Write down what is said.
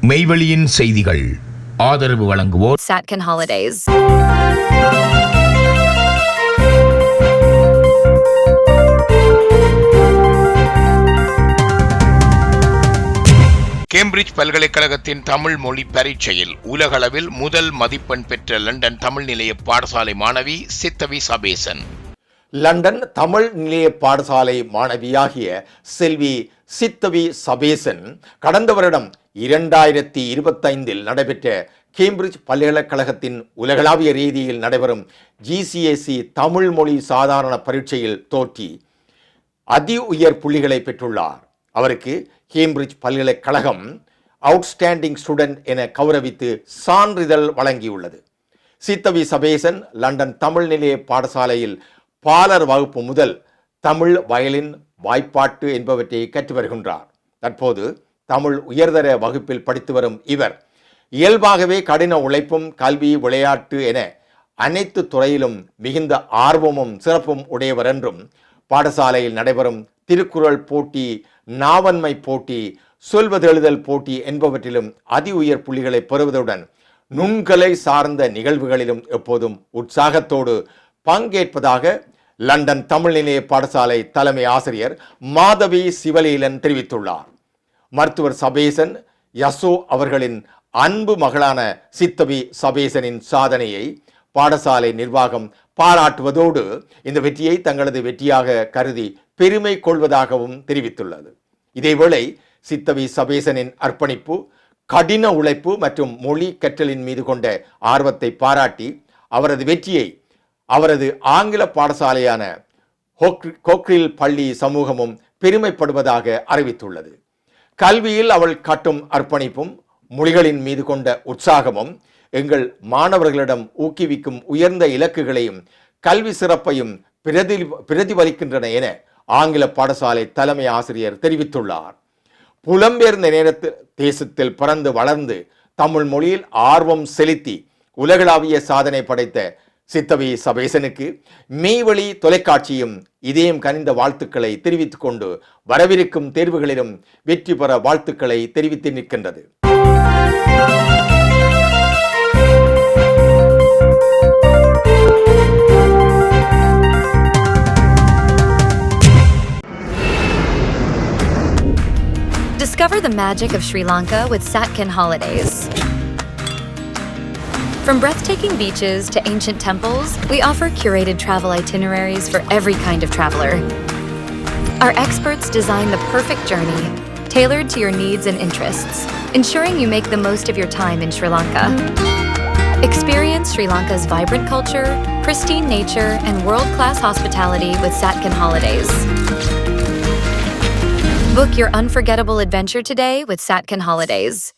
மெய்வெளியின் செய்திகள் ஆதரவு வழங்குவோர் Satkin Holidays. கேம்பிரிட்ஜ் பல்கலைக்கழகத்தின் தமிழ் மொழி பரீட்சையில் உலகளவில் முதல் மதிப்பெண் பெற்ற லண்டன் தமிழ் நிலைய பாடசாலை மாணவி சித்தவி சபேசன். லண்டன் தமிழ் நிலைய பாடசாலை மாணவியாகிய செல்வி சித்தவி சபேசன் கடந்த வருடம் 2025 நடைபெற்ற கேம்பிரிட்ஜ் பல்கலைக்கழகத்தின் உலகளாவிய ரீதியில் நடைபெறும் GCSE தமிழ் மொழி சாதாரண பரீட்சையில் தோற்றி அதி உயர் புள்ளிகளை பெற்றுள்ளார். அவருக்கு கேம்பிரிட்ஜ் பல்கலைக்கழகம் அவுட்ஸ்டாண்டிங் ஸ்டூடெண்ட் என கௌரவித்து சான்றிதழ் வழங்கியுள்ளது. சித்தவி சபேசன் லண்டன் தமிழ் நிலைய பாடசாலையில் பாலர் வகுப்பு முதல் தமிழ், வயலின், வாய்ப்பாட்டு என்பவற்றை கற்று வருகின்றார். தற்போது தமிழ் உயர்தர வகுப்பில் படித்து வரும் இவர் இயல்பாகவே கடின உழைப்பும் கல்வி, விளையாட்டு என அனைத்து துறையிலும் மிகுந்த ஆர்வமும் சிறப்பும் உடையவர் என்றும், பாடசாலையில் நடைபெறும் திருக்குறள் போட்டி, நாவன்மை போட்டி, சொல்வதெழுதல் போட்டி என்பவற்றிலும் அதி உயர் புள்ளிகளை பெறுவதுடன் நுண்கலை சார்ந்த நிகழ்வுகளிலும் எப்போதும் உற்சாகத்தோடு பங்கேற்பதாக லண்டன் தமிழ் நிலைய பாடசாலை தலைமை ஆசிரியர் மாதவி சிவலீலன் தெரிவித்துள்ளார். மருத்துவர் சபேசன் யசோ அவர்களின் அன்பு மகளான சித்தவி சபேசனின் சாதனையை பாடசாலை நிர்வாகம் பாராட்டுவதோடு இந்த வெற்றியை தங்களது வெற்றியாக கருதி பெருமை கொள்வதாகவும் தெரிவித்துள்ளது. இதேவேளை சித்தவி சபேசனின் அர்ப்பணிப்பு, கடின உழைப்பு மற்றும் மொழி கற்றலின் மீது கொண்ட ஆர்வத்தை பாராட்டி அவரது வெற்றியை அவரது ஆங்கில பாடசாலையான கோக்ரில் பள்ளி சமூகமும் பெருமைப்படுவதாக அறிவித்துள்ளது. கல்வியில் அவள் காட்டும் அர்ப்பணிப்பும் மொழிகளின் மீது கொண்ட உற்சாகமும் எங்கள் மாணவர்களிடம் ஊக்குவிக்கும் உயர்ந்த இலக்குகளையும் கல்வி சிறப்பையும் பிரதிபலிக்கின்றன என ஆங்கில பாடசாலை தலைமை ஆசிரியர் தெரிவித்துள்ளார். புலம்பெயர்ந்த நேரத்தில் தேசத்தில் பிறந்து வளர்ந்து தமிழ் மொழியில் ஆர்வம் செலுத்தி உலகளாவிய சாதனை படைத்த சித்தவி சபேசனுக்கு மெய்வெளி தொலைக்காட்சியும் இதயம் கனிந்த வாழ்த்துக்களை தெரிவித்துக் கொண்டு வரவிருக்கும் தேர்வுகளிலும் வெற்றி பெற வாழ்த்துக்களை தெரிவித்து நிற்கின்றது. Discover the magic of Sri Lanka with Satkin Holidays. From breathtaking beaches to ancient temples, we offer curated travel itineraries for every kind of traveler. Our experts design the perfect journey, tailored to your needs and interests, ensuring you make the most of your time in Sri Lanka. Experience Sri Lanka's vibrant culture, pristine nature, and world-class hospitality with Satkin Holidays. Book your unforgettable adventure today with Satkin Holidays.